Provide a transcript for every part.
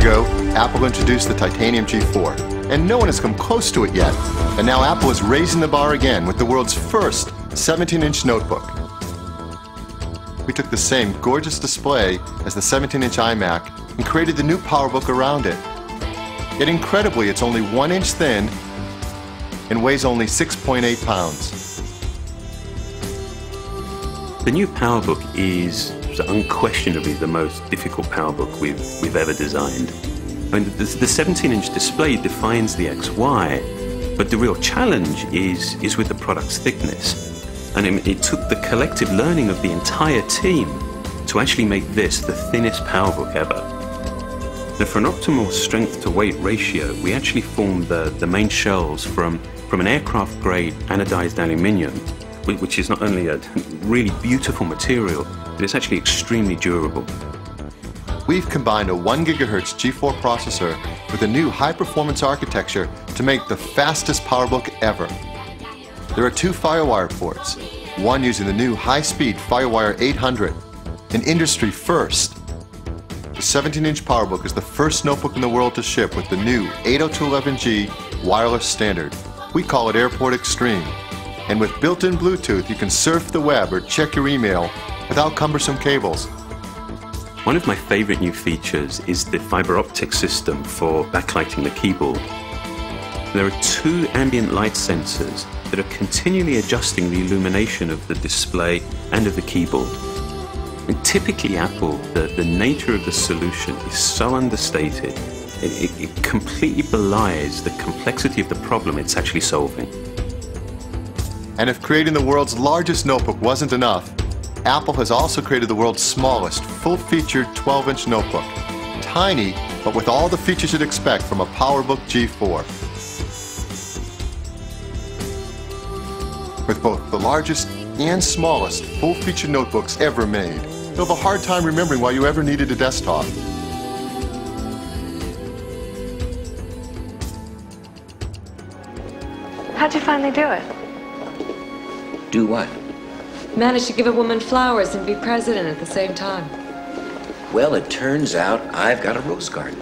ago, Apple introduced the Titanium G4, and no one has come close to it yet. And now Apple is raising the bar again with the world's first 17-inch notebook. We took the same gorgeous display as the 17-inch iMac and created the new PowerBook around it. Yet incredibly, it's only 1 inch thin and weighs only 6.8 pounds. The new PowerBook is unquestionably the most difficult PowerBook we've ever designed. I mean, the 17-inch display defines the XY, but the real challenge is with the product's thickness. And it took the collective learning of the entire team to actually make this the thinnest PowerBook ever. Now, for an optimal strength-to-weight ratio, we actually formed the main shells from an aircraft-grade anodized aluminium, which is not only a really beautiful material, but it's actually extremely durable. We've combined a 1 GHz G4 processor with a new high-performance architecture to make the fastest PowerBook ever. There are 2 FireWire ports, one using the new high-speed FireWire 800, an industry first. The 17-inch PowerBook is the first notebook in the world to ship with the new 802.11g wireless standard. We call it Airport Extreme. And with built-in Bluetooth, you can surf the web or check your email without cumbersome cables. One of my favorite new features is the fiber optic system for backlighting the keyboard. There are 2 ambient light sensors that are continually adjusting the illumination of the display and of the keyboard. And typically Apple, the nature of the solution is so understated, it completely belies the complexity of the problem it's actually solving. And if creating the world's largest notebook wasn't enough, Apple has also created the world's smallest, full-featured 12-inch notebook. Tiny, but with all the features you'd expect from a PowerBook G4. With both the largest and smallest full-featured notebooks ever made, you'll have a hard time remembering why you ever needed a desktop. How'd you finally do it? Do what? Managed to give a woman flowers and be president at the same time. Well, it turns out I've got a rose garden.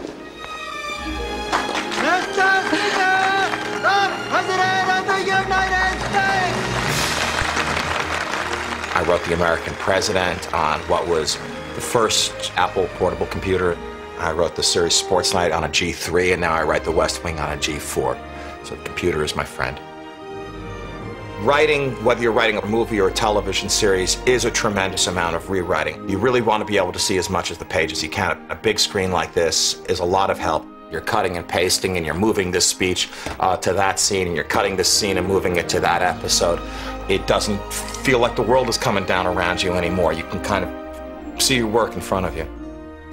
Mr. Speaker, the President of the United States! I wrote The American President on what was the first Apple portable computer. I wrote the series Sports Night on a G3, and now I write The West Wing on a G4. So the computer is my friend. Writing, whether you're writing a movie or a television series, is a tremendous amount of rewriting. You really want to be able to see as much of the page as you can. A big screen like this is a lot of help. You're cutting and pasting, and you're moving this speech to that scene, and you're cutting this scene and moving it to that episode. It doesn't feel like the world is coming down around you anymore. You can kind of see your work in front of you.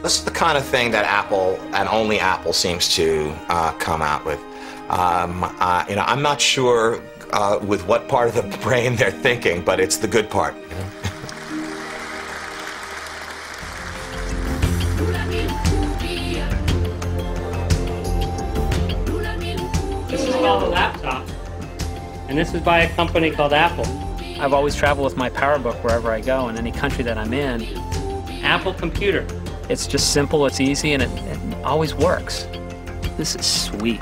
This is the kind of thing that Apple, and only Apple, seems to come out with. I'm not sure with what part of the brain they're thinking, but it's the good part. This is called a laptop, and this is by a company called Apple. I've always traveled with my PowerBook wherever I go in any country that I'm in. Apple computer. It's just simple, it's easy, and it always works. This is sweet.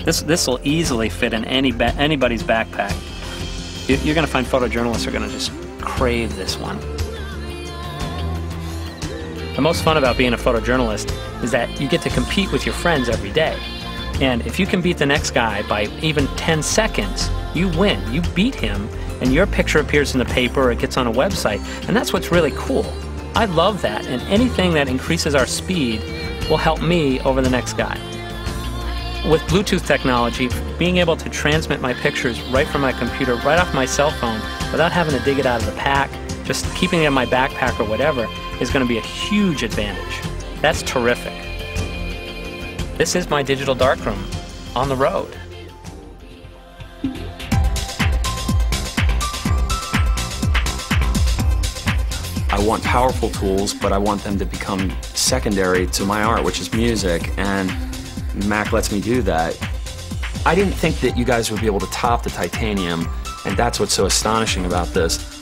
This will easily fit in anybody's backpack. You're going to find photojournalists are going to just crave this one. The most fun about being a photojournalist is that you get to compete with your friends every day. And if you can beat the next guy by even 10 seconds, you win. You beat him, and your picture appears in the paper or it gets on a website. And that's what's really cool. I love that, and anything that increases our speed will help me over the next guy. With Bluetooth technology, being able to transmit my pictures right from my computer, right off my cell phone, without having to dig it out of the pack, just keeping it in my backpack or whatever, is going to be a huge advantage. That's terrific. This is my digital darkroom on the road. I want powerful tools, but I want them to become secondary to my art, which is music, and Mac lets me do that. I didn't think that you guys would be able to top the Titanium, and that's what's so astonishing about this.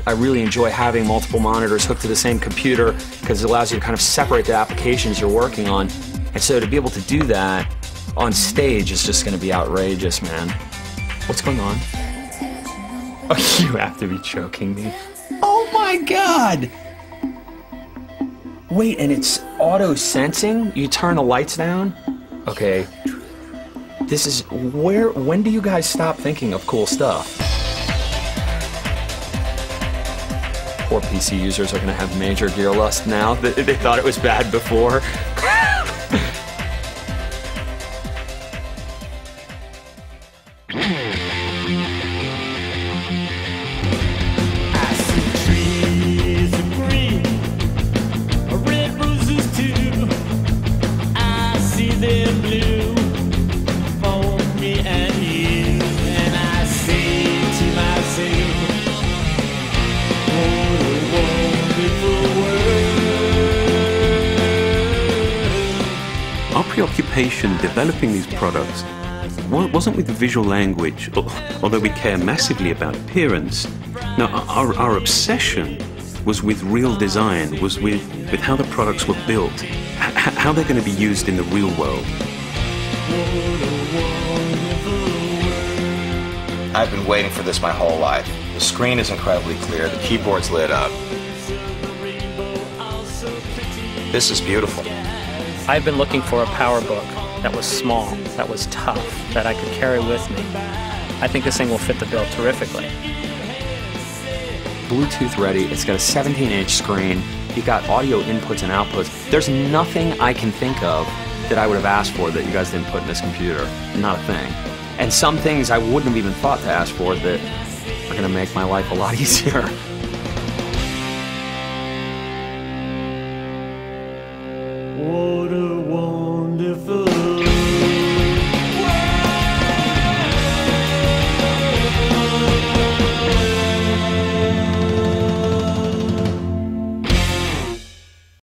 I really enjoy having multiple monitors hooked to the same computer because it allows you to kind of separate the applications you're working on. And so to be able to do that on stage is just going to be outrageous, man. What's going on? Oh, you have to be joking me. Oh my God! Wait, and it's auto-sensing? You turn the lights down? Okay. This is when do you guys stop thinking of cool stuff? Poor PC users are gonna have major gear lust now. They thought it was bad before. Our preoccupation developing these products wasn't with the visual language, although we care massively about appearance. No, our obsession was with real design, was with how the products were built, how they're going to be used in the real world. I've been waiting for this my whole life. The screen is incredibly clear, the keyboard's lit up. This is beautiful. I've been looking for a PowerBook that was small, that was tough, that I could carry with me. I think this thing will fit the bill terrifically. Bluetooth ready, it's got a 17-inch screen, you got audio inputs and outputs. There's nothing I can think of that I would have asked for that you guys didn't put in this computer. Not a thing. And some things I wouldn't have even thought to ask for that are gonna make my life a lot easier.